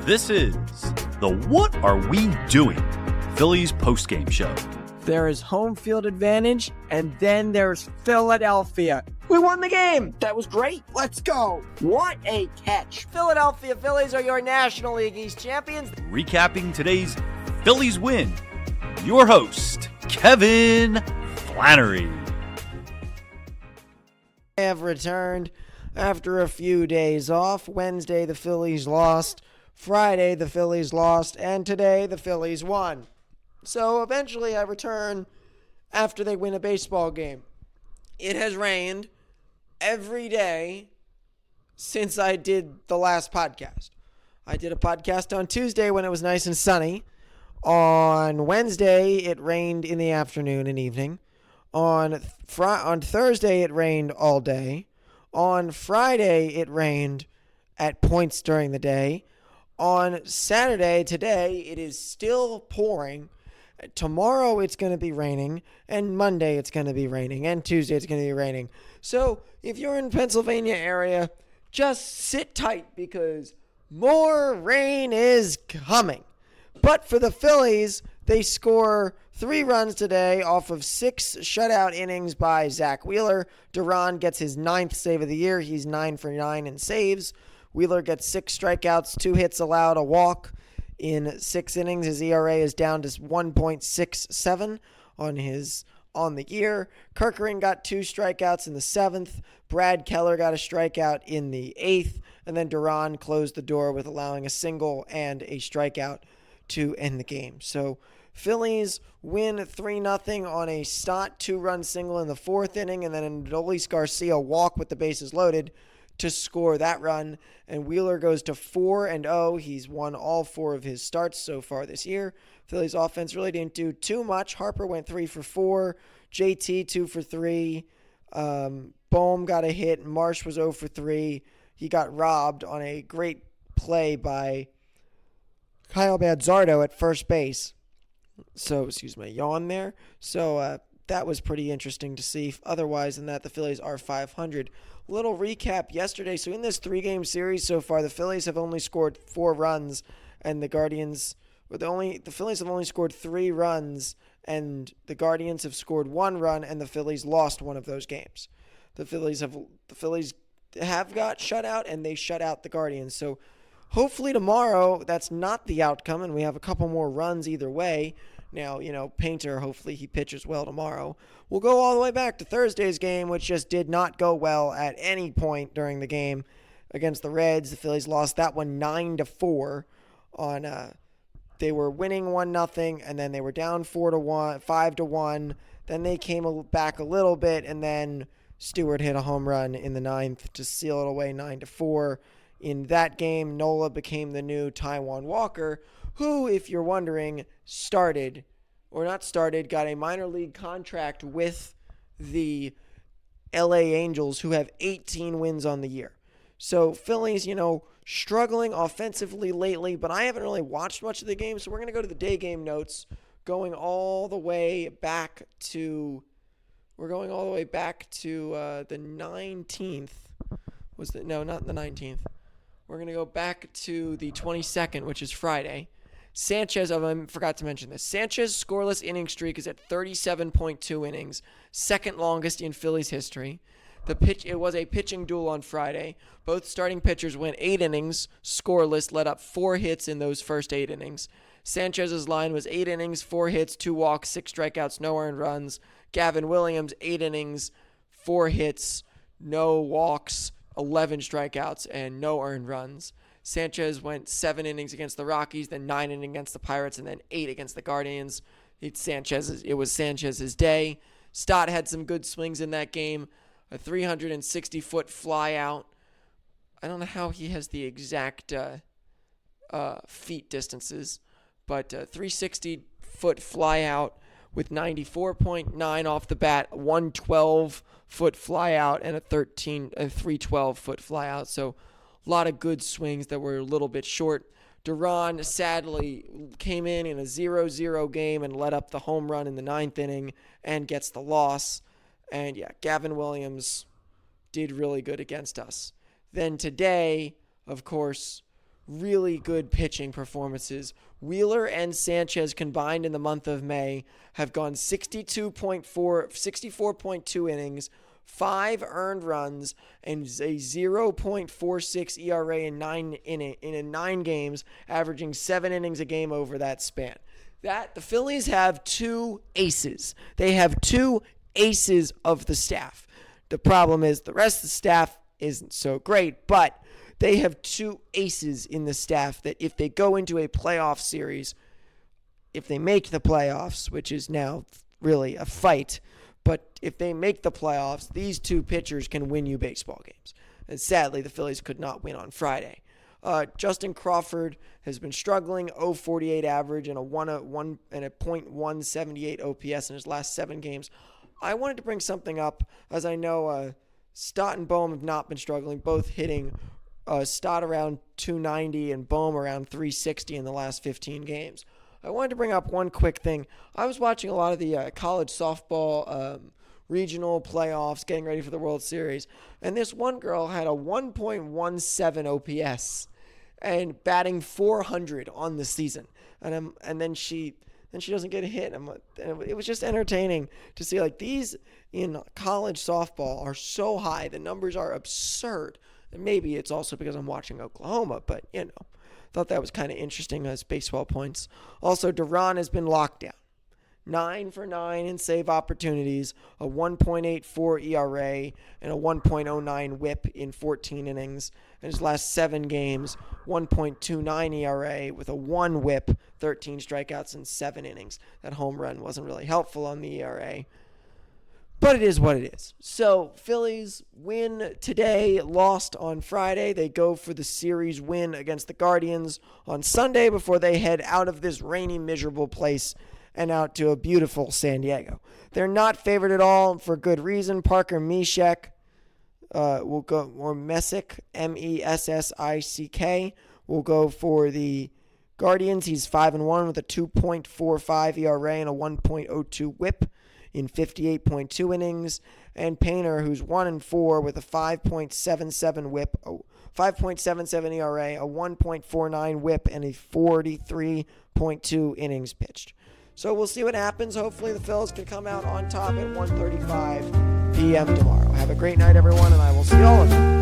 This is the What Are We Doing? Phillies postgame show. There is home field advantage, and then there's Philadelphia. We won the game. That was great. Let's go. What a catch. Philadelphia Phillies are your National League East champions. Recapping today's Phillies win, your host, Kevin Flannery. I have returned after a few days off. Wednesday, the Phillies lost. Friday, the Phillies lost. And today, the Phillies won. So eventually I return after they win a baseball game. It has rained every day since I did the last podcast. I did a podcast on Tuesday when it was nice and sunny. On Wednesday, it rained in the afternoon and evening. On Thursday, it rained all day. On Friday, it rained at points during the day. On Saturday, today, it is still pouring. Tomorrow, it's going to be raining. And Monday, it's going to be raining. And Tuesday, it's going to be raining. So, if you're in Pennsylvania area, just sit tight because more rain is coming. But for the Phillies, they score 3 runs today off of 6 shutout innings by Zach Wheeler. Duran gets his 9th save of the year. He's 9 for 9 in saves. Wheeler gets 6 strikeouts, 2 hits allowed, a walk in 6 innings. His ERA is down to 1.67 on the year. Kerkering got 2 strikeouts in the 7th. Brad Keller got a strikeout in the 8th. And then Duran closed the door with allowing a single and a strikeout to end the game. So Phillies win 3-0 on a Stott 2-run single in the 4th inning, and then an Adolis Garcia walk with the bases loaded to score that run. And Wheeler goes to 4-0. He's won all 4 of his starts so far this year. Phillies offense really didn't do too much. Harper went 3 for 4. JT 2 for 3. Bohm got a hit. Marsh was 0 for 3. He got robbed on a great play by Kyle Bazzardo at first base. So, yawn there. So, that was pretty interesting to see. Otherwise than that, the Phillies are 500. Little recap yesterday. So, in this 3-game series so far, the Phillies have only scored 4 runs, and the Phillies have only scored 3 runs, and the Guardians have scored 1 run, and the Phillies lost one of those games. The Phillies have got shut out, and they shut out the Guardians. So, hopefully tomorrow that's not the outcome, and we have a couple more runs either way. Now, Painter, hopefully he pitches well tomorrow. We'll go all the way back to Thursday's game, which just did not go well at any point during the game against the Reds. The Phillies lost that one 9-4 they were winning 1-0, and then they were down 5-1. Then they came back a little bit, and then Stewart hit a home run in the 9th to seal it away 9-4. In that game, Nola became the new Taijuan Walker, who, if you're wondering, got a minor league contract with the LA Angels, who have 18 wins on the year. So Phillies, struggling offensively lately, but I haven't really watched much of the game, so we're going to go to the day game notes, going all the way back to the 19th. Not the 19th. We're going to go back to the 22nd, which is Friday. Sanchez, I forgot to mention this. Sanchez scoreless inning streak is at 37.2 innings, second longest in Phillies history. It was a pitching duel on Friday. Both starting pitchers went 8 innings, scoreless, let up 4 hits in those first 8 innings. Sanchez's line was 8 innings, 4 hits, 2 walks, 6 strikeouts, no earned runs. Gavin Williams, 8 innings, 4 hits, no walks, 11 strikeouts, and no earned runs. Sanchez went 7 innings against the Rockies, then 9 innings against the Pirates, and then 8 against the Guardians. It was Sanchez's day. Stott had some good swings in that game. A 360-foot fly out. I don't know how he has the exact feet distances, but 360-foot fly out with 94.9 off the bat, 112-foot fly out, and a 312-foot fly out. So a lot of good swings that were a little bit short. Duran sadly came in a 0-0 game and let up the home run in the 9th inning and gets the loss. And yeah, Gavin Williams did really good against us. Then today, of course, really good pitching performances. Wheeler and Sanchez combined in the month of May have gone 64.2 innings, 5 earned runs, and a 0.46 ERA in 9 games, averaging 7 innings a game over that span. The Phillies have 2 aces. They have 2 aces of the staff. The problem is the rest of the staff isn't so great, but they have 2 aces in the staff that if they go into a playoff series, if they make the playoffs, which is now really a fight, but if they make the playoffs, these 2 pitchers can win you baseball games. And sadly, the Phillies could not win on Friday. Justin Crawford has been struggling, 0.48 average and a .178 OPS in his last 7 games. I wanted to bring something up, as I know Stott and Bohm have not been struggling, both hitting Stott around 290 and Bohm around 360 in the last 15 games. I wanted to bring up one quick thing. I was watching a lot of the college softball regional playoffs, getting ready for the World Series, and this one girl had a 1.17 OPS and batting 400 on the season, and then she doesn't get a hit. It was just entertaining to see, like, these in college softball are so high. The numbers are absurd. And maybe it's also because I'm watching Oklahoma, but, thought that was kind of interesting as baseball points. Also, Duran has been locked down. 9 for 9 in save opportunities, a 1.84 ERA, and a 1.09 whip in 14 innings. In his last 7 games, 1.29 ERA with a 1 whip, 13 strikeouts in 7 innings. That home run wasn't really helpful on the ERA. But it is what it is. So, Phillies win today, lost on Friday. They go for the series win against the Guardians on Sunday before they head out of this rainy, miserable place and out to a beautiful San Diego. They're not favored at all for good reason. Parker Messick will go, or Messick, Messick, will go for the Guardians. He's 5-1 with a 2.45 ERA and a 1.02 whip in 58.2 innings, and Painter, who's 1-4 with a 5.77 whip, 5.77 ERA, a 1.49 whip, and a 43.2 innings pitched. So we'll see what happens. Hopefully the Phils can come out on top at 1:35 p.m. tomorrow. Have a great night, everyone, and I will see all of you